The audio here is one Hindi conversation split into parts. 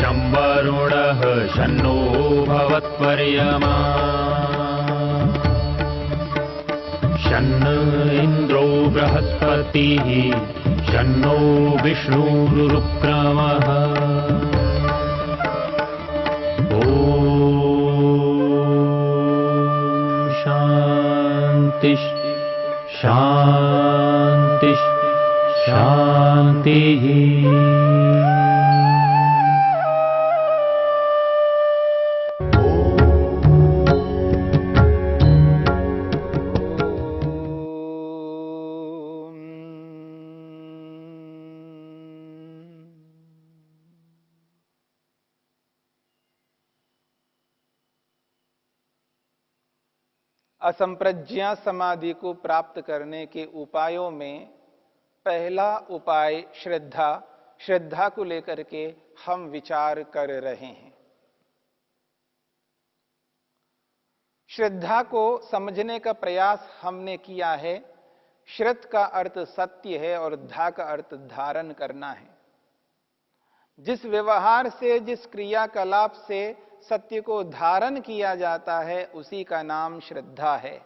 शं वरुणः शन्नो भवत्वर्यमा शन्न इन्द्रो बृहस्पतिः शन्नो विष्णुरुक्रमः ॐ शान्ति शान्ति शान्तिः। असंप्रज्ञा समाधि को प्राप्त करने के उपायों में पहला उपाय श्रद्धा, श्रद्धा को लेकर के हम विचार कर रहे हैं। श्रद्धा को समझने का प्रयास हमने किया है। श्रद्ध का अर्थ सत्य है और धा का अर्थ धारण करना है। जिस व्यवहार से, जिस क्रियाकलाप से सत्य को धारण किया जाता है उसी का नाम श्रद्धा है।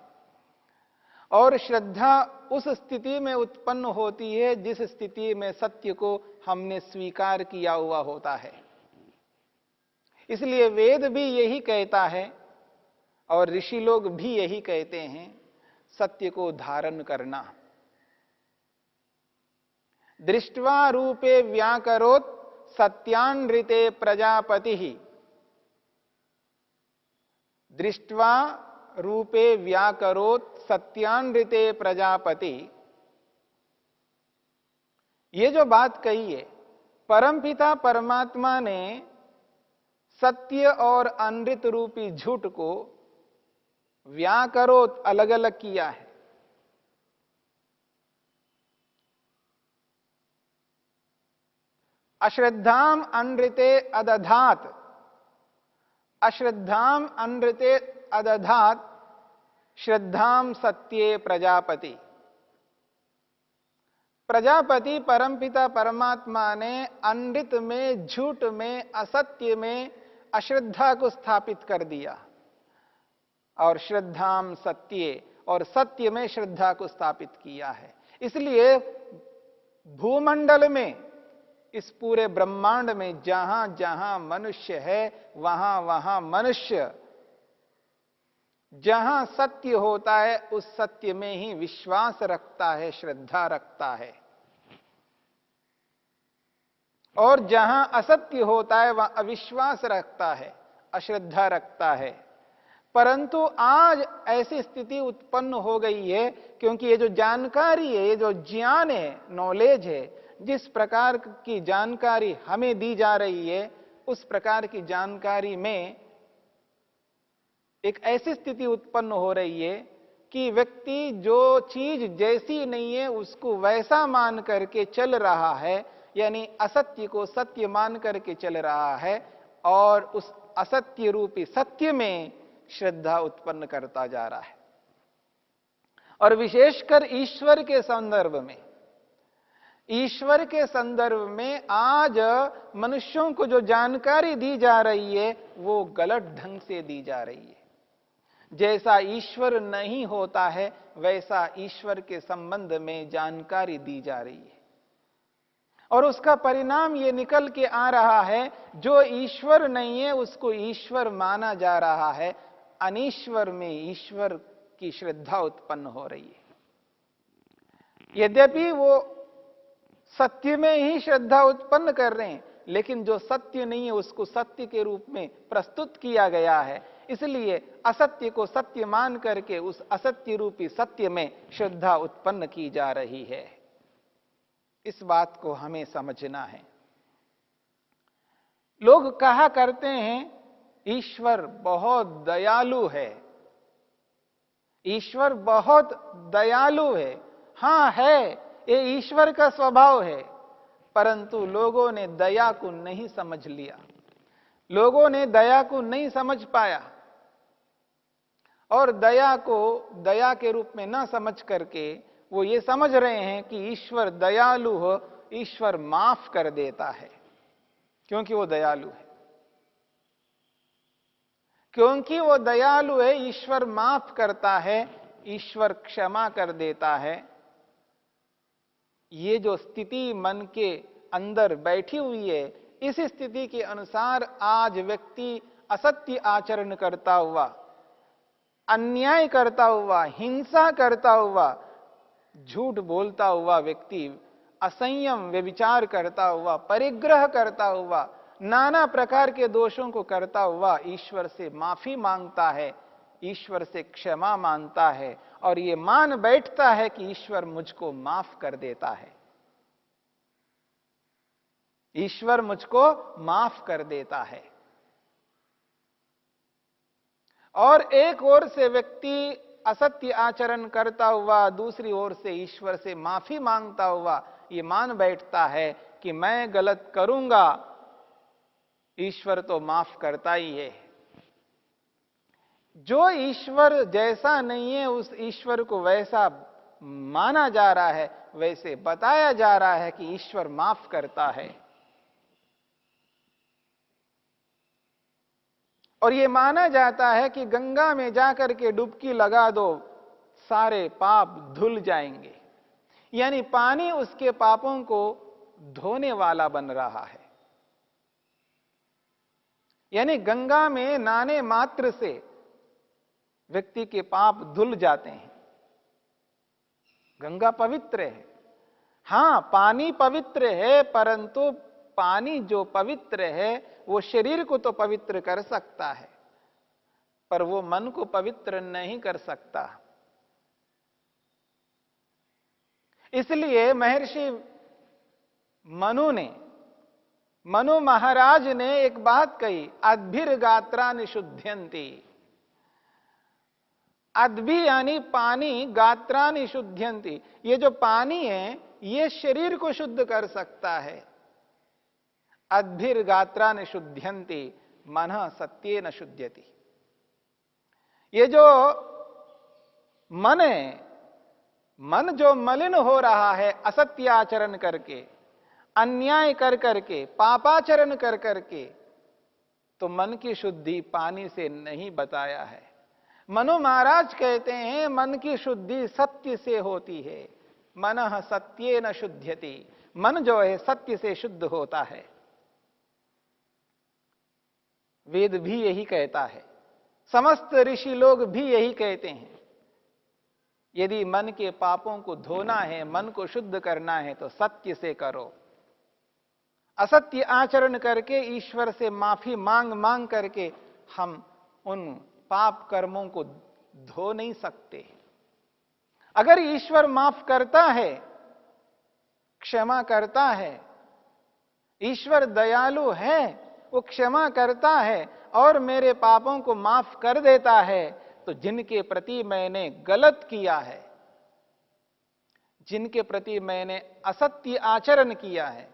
और श्रद्धा उस स्थिति में उत्पन्न होती है जिस स्थिति में सत्य को हमने स्वीकार किया हुआ होता है। इसलिए वेद भी यही कहता है और ऋषि लोग भी यही कहते हैं, सत्य को धारण करना। दृष्ट्वा रूपे व्याकरोत् सत्यानृते प्रजापतिः। दृष्ट्वा रूपे व्याकरोत् सत्यानृते प्रजापति। ये जो बात कही है, परमपिता परमात्मा ने सत्य और अनृत रूपी झूठ को व्याकरोत् अलग अलग किया है। अश्रद्धाम अनृते अदधात, अश्रद्धाम अनृते अदधात श्रद्धाम सत्ये प्रजापति। प्रजापति परमपिता परमात्मा ने अनृत में, झूठ में, असत्य में अश्रद्धा को स्थापित कर दिया और श्रद्धाम सत्ये, और सत्य में श्रद्धा को स्थापित किया है। इसलिए भूमंडल में, इस पूरे ब्रह्मांड में जहां जहां मनुष्य है वहां वहां मनुष्य जहां सत्य होता है उस सत्य में ही विश्वास रखता है, श्रद्धा रखता है। और जहां असत्य होता है वहां अविश्वास रखता है, अश्रद्धा रखता है। परंतु आज ऐसी स्थिति उत्पन्न हो गई है क्योंकि ये जो जानकारी है, ये जो ज्ञान है, नॉलेज है, जिस प्रकार की जानकारी हमें दी जा रही है उस प्रकार की जानकारी में एक ऐसी स्थिति उत्पन्न हो रही है कि व्यक्ति जो चीज जैसी नहीं है उसको वैसा मान करके चल रहा है, यानी असत्य को सत्य मान करके चल रहा है और उस असत्य रूपी सत्य में श्रद्धा उत्पन्न करता जा रहा है। और विशेषकर ईश्वर के संदर्भ में, ईश्वर के संदर्भ में आज मनुष्यों को जो जानकारी दी जा रही है वो गलत ढंग से दी जा रही है। जैसा ईश्वर नहीं होता है वैसा ईश्वर के संबंध में जानकारी दी जा रही है और उसका परिणाम ये निकल के आ रहा है, जो ईश्वर नहीं है उसको ईश्वर माना जा रहा है। अनीश्वर में ईश्वर की श्रद्धा उत्पन्न हो रही है। यद्यपि वो सत्य में ही श्रद्धा उत्पन्न कर रहे हैं, लेकिन जो सत्य नहीं है उसको सत्य के रूप में प्रस्तुत किया गया है। इसलिए असत्य को सत्य मान करके उस असत्य रूपी सत्य में श्रद्धा उत्पन्न की जा रही है। इस बात को हमें समझना है। लोग कहा करते हैं ईश्वर बहुत दयालु है, ईश्वर बहुत दयालु है। हां है, ये ईश्वर का स्वभाव है, परंतु लोगों ने दया को नहीं समझ लिया, लोगों ने दया को नहीं समझ पाया और दया को दया के रूप में ना समझ करके वो ये समझ रहे हैं कि ईश्वर दयालु हो, ईश्वर माफ कर देता है क्योंकि वो दयालु है। क्योंकि वो दयालु है, ईश्वर माफ करता है, ईश्वर क्षमा कर देता है। ये जो स्थिति मन के अंदर बैठी हुई है, इस स्थिति के अनुसार आज व्यक्ति असत्य आचरण करता हुआ, अन्याय करता हुआ, हिंसा करता हुआ, झूठ बोलता हुआ व्यक्ति, असंयम व्यभिचार करता हुआ, परिग्रह करता हुआ, नाना प्रकार के दोषों को करता हुआ ईश्वर से माफी मांगता है, ईश्वर से क्षमा मांगता है और ये मान बैठता है कि ईश्वर मुझको माफ कर देता है, ईश्वर मुझको माफ कर देता है। और एक ओर से व्यक्ति असत्य आचरण करता हुआ, दूसरी ओर से ईश्वर से माफी मांगता हुआ ये मान बैठता है कि मैं गलत करूंगा, ईश्वर तो माफ करता ही है। जो ईश्वर जैसा नहीं है उस ईश्वर को वैसा माना जा रहा है, वैसे बताया जा रहा है कि ईश्वर माफ करता है। और ये माना जाता है कि गंगा में जाकर के डुबकी लगा दो, सारे पाप धुल जाएंगे, यानी पानी उसके पापों को धोने वाला बन रहा है। यानी गंगा में नहाने मात्र से व्यक्ति के पाप धुल जाते हैं। गंगा पवित्र है, हां पानी पवित्र है, परंतु पानी जो पवित्र है वो शरीर को तो पवित्र कर सकता है, पर वो मन को पवित्र नहीं कर सकता। इसलिए महर्षि मनु महाराज ने एक बात कही, अद्भिर्गात्रानि शुद्ध्यन्ति। अद्भि यानी पानी, गात्रानि शुद्ध्यन्ति, ये जो पानी है ये शरीर को शुद्ध कर सकता है। अद्भिर्गात्रानि शुद्ध्यन्ति मनः सत्येन शुद्ध्यति। ये जो मन है, मन जो मलिन हो रहा है असत्य आचरण करके, अन्याय कर करके, पापाचरण कर करके, तो मन की शुद्धि पानी से नहीं बताया है। मनु महाराज कहते हैं मन की शुद्धि सत्य से होती है। मनः सत्येन शुद्ध्यति, मन जो है सत्य से शुद्ध होता है। वेद भी यही कहता है, समस्त ऋषि लोग भी यही कहते हैं। यदि मन के पापों को धोना है, मन को शुद्ध करना है तो सत्य से करो। असत्य आचरण करके, ईश्वर से माफी मांग मांग करके हम उन पाप कर्मों को धो नहीं सकते। अगर ईश्वर माफ करता है, क्षमा करता है, ईश्वर दयालु है, वो क्षमा करता है और मेरे पापों को माफ कर देता है, तो जिनके प्रति मैंने गलत किया है, जिनके प्रति मैंने असत्य आचरण किया है,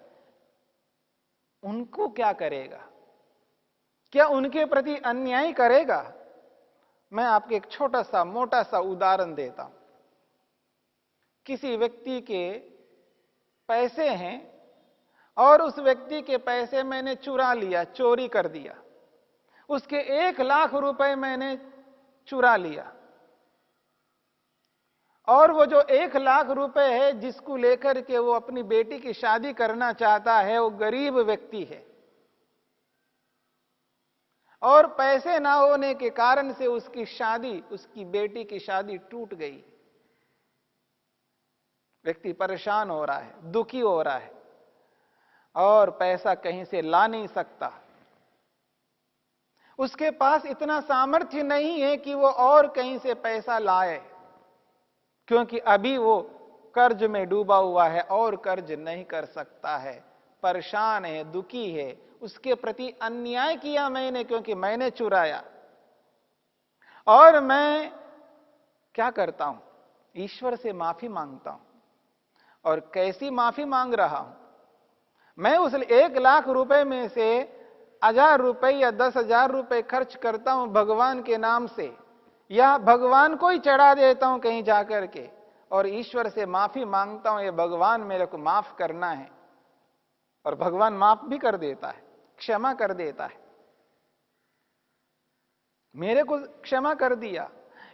उनको क्या करेगा? क्या उनके प्रति अन्याय करेगा? मैं आपको एक छोटा सा मोटा सा उदाहरण देता हूं। किसी व्यक्ति के पैसे हैं और उस व्यक्ति के पैसे मैंने चुरा लिया, चोरी कर दिया। उसके 1 लाख रुपए मैंने चुरा लिया और वो जो 1 लाख रुपए है जिसको लेकर के वो अपनी बेटी की शादी करना चाहता है, वो गरीब व्यक्ति है और पैसे ना होने के कारण से उसकी शादी, उसकी बेटी की शादी टूट गई। व्यक्ति परेशान हो रहा है, दुखी हो रहा है और पैसा कहीं से ला नहीं सकता। उसके पास इतना सामर्थ्य नहीं है कि वो और कहीं से पैसा लाए, क्योंकि अभी वो कर्ज में डूबा हुआ है और कर्ज नहीं कर सकता है, परेशान है, दुखी है। उसके प्रति अन्याय किया मैंने क्योंकि मैंने चुराया। और मैं क्या करता हूं? ईश्वर से माफी मांगता हूं। और कैसी माफी मांग रहा हूं? मैं उस 1 लाख रुपए में से 1000 रुपए या 10,000 रुपए खर्च करता हूं भगवान के नाम से, या भगवान को ही चढ़ा देता हूं कहीं जाकर के और ईश्वर से माफी मांगता हूं, ये भगवान मेरे को माफ करना है। और भगवान माफ भी कर देता है, क्षमा कर देता है। मेरे को क्षमा कर दिया।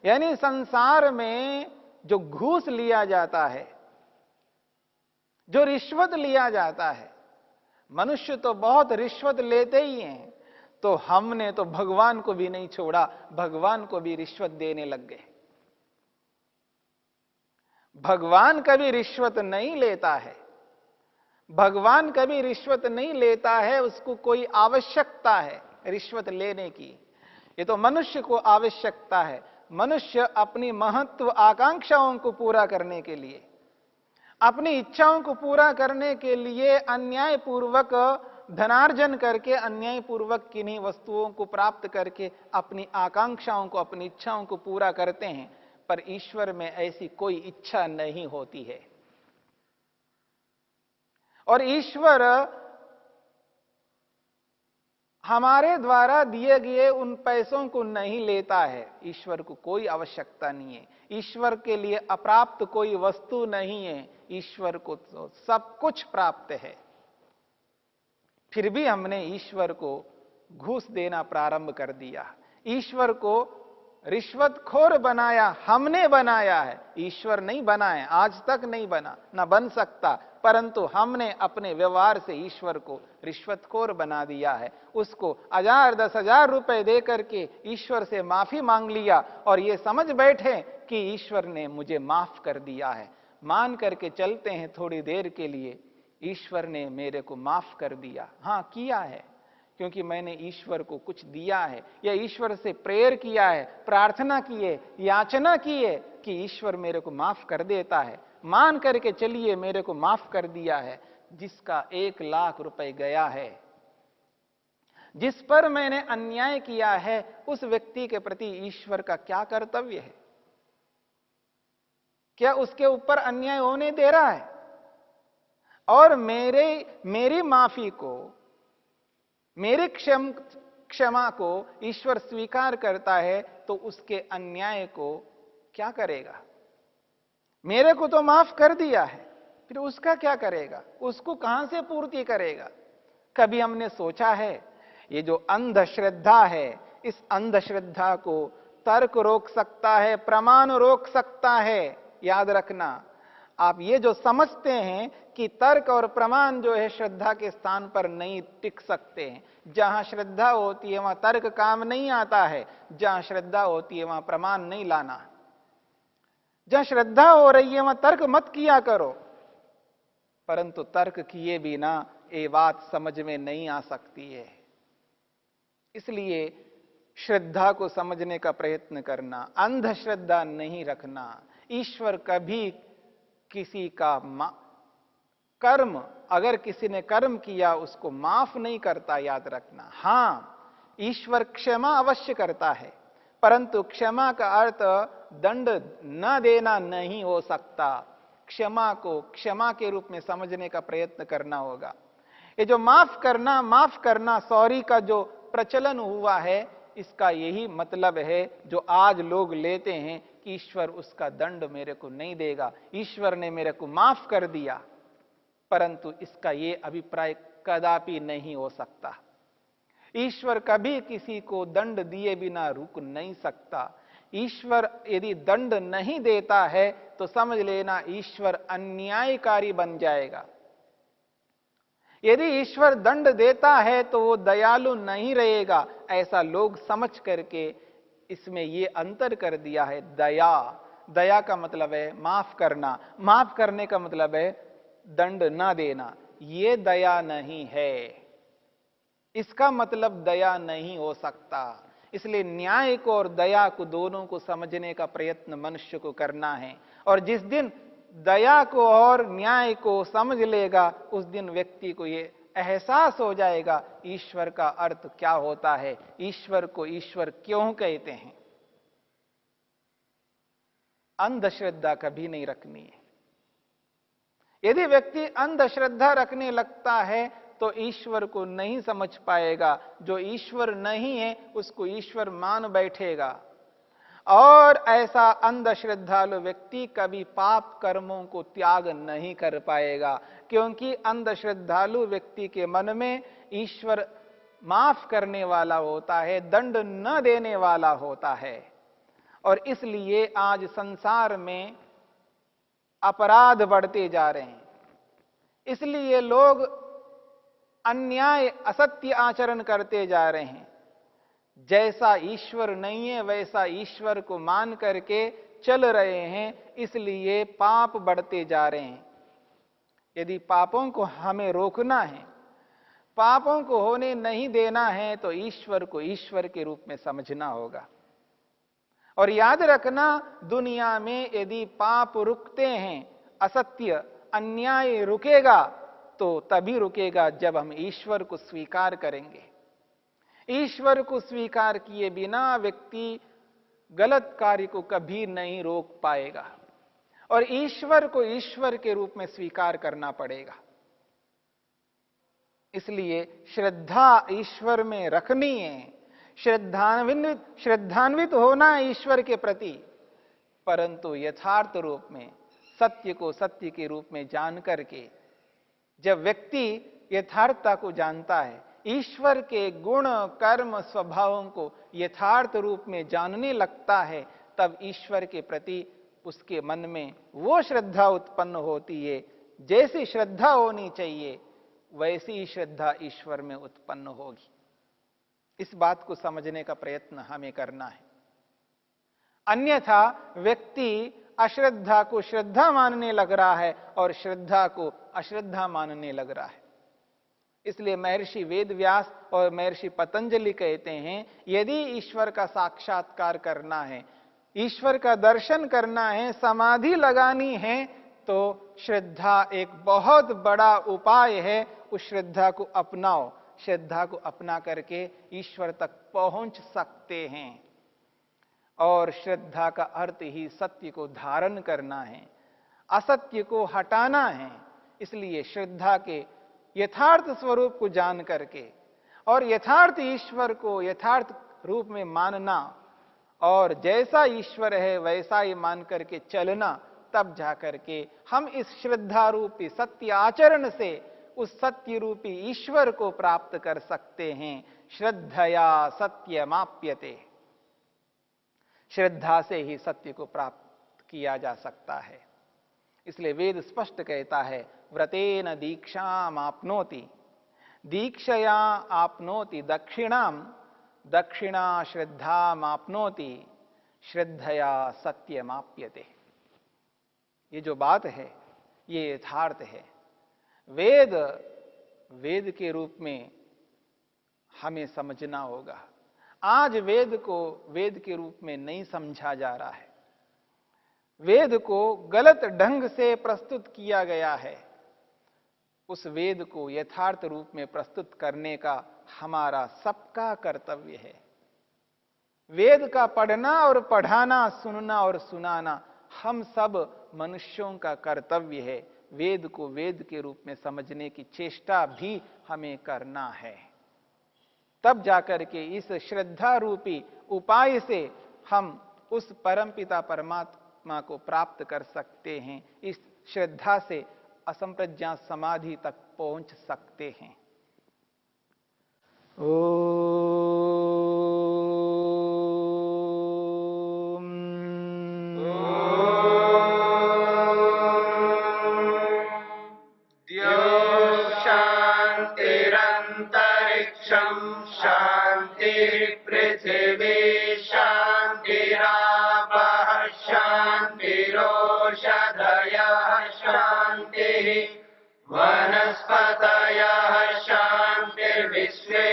यानी संसार में जो घूस लिया जाता है, जो रिश्वत लिया जाता है, मनुष्य तो बहुत रिश्वत लेते ही हैं, तो हमने तो भगवान को भी नहीं छोड़ा, भगवान को भी रिश्वत देने लग गए। भगवान कभी रिश्वत नहीं लेता है, भगवान कभी रिश्वत नहीं लेता है, उसको कोई आवश्यकता है रिश्वत लेने की। ये तो मनुष्य को आवश्यकता है। मनुष्य अपनी महत्व आकांक्षाओं को पूरा करने के लिए, अपनी इच्छाओं को पूरा करने के लिए अन्यायपूर्वक धनार्जन करके, अन्यायपूर्वक किन्हीं वस्तुओं को प्राप्त करके अपनी आकांक्षाओं को, अपनी इच्छाओं को पूरा करते हैं। पर ईश्वर में ऐसी कोई इच्छा नहीं होती है। और ईश्वर हमारे द्वारा दिए गए उन पैसों को नहीं लेता है। ईश्वर को कोई आवश्यकता नहीं है। ईश्वर के लिए अप्राप्त कोई वस्तु नहीं है। ईश्वर को तो सब कुछ प्राप्त है। फिर भी हमने ईश्वर को घूस देना प्रारंभ कर दिया, ईश्वर को रिश्वतखोर बनाया। हमने बनाया है, ईश्वर नहीं बनाया, आज तक नहीं बना, ना बन सकता। परंतु हमने अपने व्यवहार से ईश्वर को रिश्वतखोर बना दिया है। उसको 1000 10,000 रुपए दे करके ईश्वर से माफी मांग लिया और ये समझ बैठे कि ईश्वर ने मुझे माफ कर दिया है। मान करके चलते हैं थोड़ी देर के लिए, ईश्वर ने मेरे को माफ कर दिया। हां, किया है, क्योंकि मैंने ईश्वर को कुछ दिया है, या ईश्वर से प्रेयर किया है, प्रार्थना की है, याचना की है कि ईश्वर मेरे को माफ कर देता है। मान करके चलिए मेरे को माफ कर दिया है। जिसका 1 लाख रुपए गया है, जिस पर मैंने अन्याय किया है, उस व्यक्ति के प्रति ईश्वर का क्या कर्तव्य है? क्या उसके ऊपर अन्याय होने दे रहा है? और मेरी माफी को, मेरे क्षमा को ईश्वर स्वीकार करता है, तो उसके अन्याय को क्या करेगा? मेरे को तो माफ कर दिया है, फिर उसका क्या करेगा? उसको कहां से पूर्ति करेगा? कभी हमने सोचा है? ये जो अंधश्रद्धा है, इस अंधश्रद्धा को तर्क रोक सकता है, प्रमाण रोक सकता है। याद रखना, आप ये जो समझते हैं कि तर्क और प्रमाण जो है श्रद्धा के स्थान पर नहीं टिक सकते हैं। जहां श्रद्धा होती है वहां तर्क काम नहीं आता है, जहां श्रद्धा होती है वहां प्रमाण नहीं लाना। जहां श्रद्धा हो रही है वहां तर्क मत किया करो, परंतु तर्क किए बिना ये बात समझ में नहीं आ सकती है। इसलिए श्रद्धा को समझने का प्रयत्न करना, अंधश्रद्धा नहीं रखना। ईश्वर कभी किसी का कर्म, अगर किसी ने कर्म किया उसको माफ नहीं करता, याद रखना। हां, ईश्वर क्षमा अवश्य करता है, परंतु क्षमा का अर्थ दंड न देना नहीं हो सकता। क्षमा को क्षमा के रूप में समझने का प्रयत्न करना होगा। ये जो माफ करना, सॉरी का जो प्रचलन हुआ है, इसका यही मतलब है जो आज लोग लेते हैं कि ईश्वर उसका दंड मेरे को नहीं देगा, ईश्वर ने मेरे को माफ कर दिया। परंतु इसका यह अभिप्राय कदापि नहीं हो सकता। ईश्वर कभी किसी को दंड दिए बिना रुक नहीं सकता। ईश्वर यदि दंड नहीं देता है तो समझ लेना ईश्वर अन्यायकारी बन जाएगा। यदि ईश्वर दंड देता है तो वो दयालु नहीं रहेगा, ऐसा लोग समझ करके इसमें ये अंतर कर दिया है। दया का मतलब है माफ करना, माफ करने का मतलब है दंड ना देना। ये दया नहीं है, इसका मतलब दया नहीं हो सकता। इसलिए न्याय को और दया को, दोनों को समझने का प्रयत्न मनुष्य को करना है। और जिस दिन दया को और न्याय को समझ लेगा, उस दिन व्यक्ति को ये एहसास हो जाएगा ईश्वर का अर्थ क्या होता है, ईश्वर को ईश्वर क्यों कहते हैं। अंधश्रद्धा कभी नहीं रखनी है। यदि व्यक्ति अंधश्रद्धा रखने लगता है तो ईश्वर को नहीं समझ पाएगा। जो ईश्वर नहीं है उसको ईश्वर मान बैठेगा। और ऐसा अंधश्रद्धालु व्यक्ति कभी पाप कर्मों को त्याग नहीं कर पाएगा, क्योंकि अंधश्रद्धालु व्यक्ति के मन में ईश्वर माफ करने वाला होता है, दंड न देने वाला होता है। और इसलिए आज संसार में अपराध बढ़ते जा रहे हैं, इसलिए लोग अन्याय असत्य आचरण करते जा रहे हैं। जैसा ईश्वर नहीं है वैसा ईश्वर को मान करके चल रहे हैं, इसलिए पाप बढ़ते जा रहे हैं। यदि पापों को हमें रोकना है, पापों को होने नहीं देना है, तो ईश्वर को ईश्वर के रूप में समझना होगा। और याद रखना, दुनिया में यदि पाप रुकते हैं, असत्य अन्याय रुकेगा, तो तभी रुकेगा जब हम ईश्वर को स्वीकार करेंगे। ईश्वर को स्वीकार किए बिना व्यक्ति गलत कार्य को कभी नहीं रोक पाएगा, और ईश्वर को ईश्वर के रूप में स्वीकार करना पड़ेगा। इसलिए श्रद्धा ईश्वर में रखनी है, श्रद्धान्वित होना है ईश्वर के प्रति, परंतु यथार्थ रूप में सत्य को सत्य के रूप में जान करके, जब व्यक्ति यथार्थता को जानता है, ईश्वर के गुण कर्म स्वभावों को यथार्थ रूप में जानने लगता है, तब ईश्वर के प्रति उसके मन में वो श्रद्धा उत्पन्न होती है। जैसी श्रद्धा होनी चाहिए वैसी ही श्रद्धा ईश्वर में उत्पन्न होगी। इस बात को समझने का प्रयत्न हमें करना है। अन्यथा व्यक्ति अश्रद्धा को श्रद्धा मानने लग रहा है और श्रद्धा को अश्रद्धा मानने लग रहा है। इसलिए महर्षि वेदव्यास और महर्षि पतंजलि कहते हैं, यदि ईश्वर का साक्षात्कार करना है, ईश्वर का दर्शन करना है, समाधि लगानी है, तो श्रद्धा एक बहुत बड़ा उपाय है। उस श्रद्धा को अपनाओ, श्रद्धा को अपना करके ईश्वर तक पहुंच सकते हैं। और श्रद्धा का अर्थ ही सत्य को धारण करना है, असत्य को हटाना है। इसलिए श्रद्धा के यथार्थ स्वरूप को जान करके और यथार्थ ईश्वर को यथार्थ रूप में मानना, और जैसा ईश्वर है वैसा ही मान करके चलना, तब जाकर के हम इस श्रद्धा रूपी सत्य आचरण से उस सत्य रूपी ईश्वर को प्राप्त कर सकते हैं। श्रद्धया सत्यमाप्यते, श्रद्धा से ही सत्य को प्राप्त किया जा सकता है। इसलिए वेद स्पष्ट कहता है, व्रतेन दीक्षाम आपनोति, दीक्षया आपनोति दक्षिणाम, दक्षिणा श्रद्धाम आपनोति, श्रद्धया सत्यमाप्यते। ये जो बात है ये यथार्थ है। वेद के रूप में हमें समझना होगा। आज वेद को वेद के रूप में नहीं समझा जा रहा है। वेद को गलत ढंग से प्रस्तुत किया गया है। उस वेद को यथार्थ रूप में प्रस्तुत करने का हमारा सबका कर्तव्य है। वेद का पढ़ना और पढ़ाना, सुनना और सुनाना हम सब मनुष्यों का कर्तव्य है। वेद को वेद के रूप में समझने की चेष्टा भी हमें करना है। तब जाकर के इस श्रद्धा रूपी उपाय से हम उस परमपिता परमात्मा को प्राप्त कर सकते हैं। इस श्रद्धा से असंप्रज्ञा समाधि तक पहुंच सकते हैं। वनस्पतयः शान्तिर्विश्वे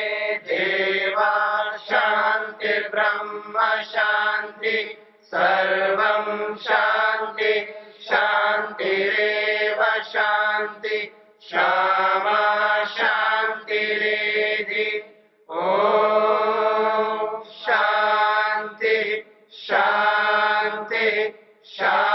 देवा शान्तिर्ब्रह्म शान्ति सर्वं शान्ति शान्तिरेव शान्ति क्षमा शान्तिरेधि। ॐ शान्ति शान्ति शान्ति।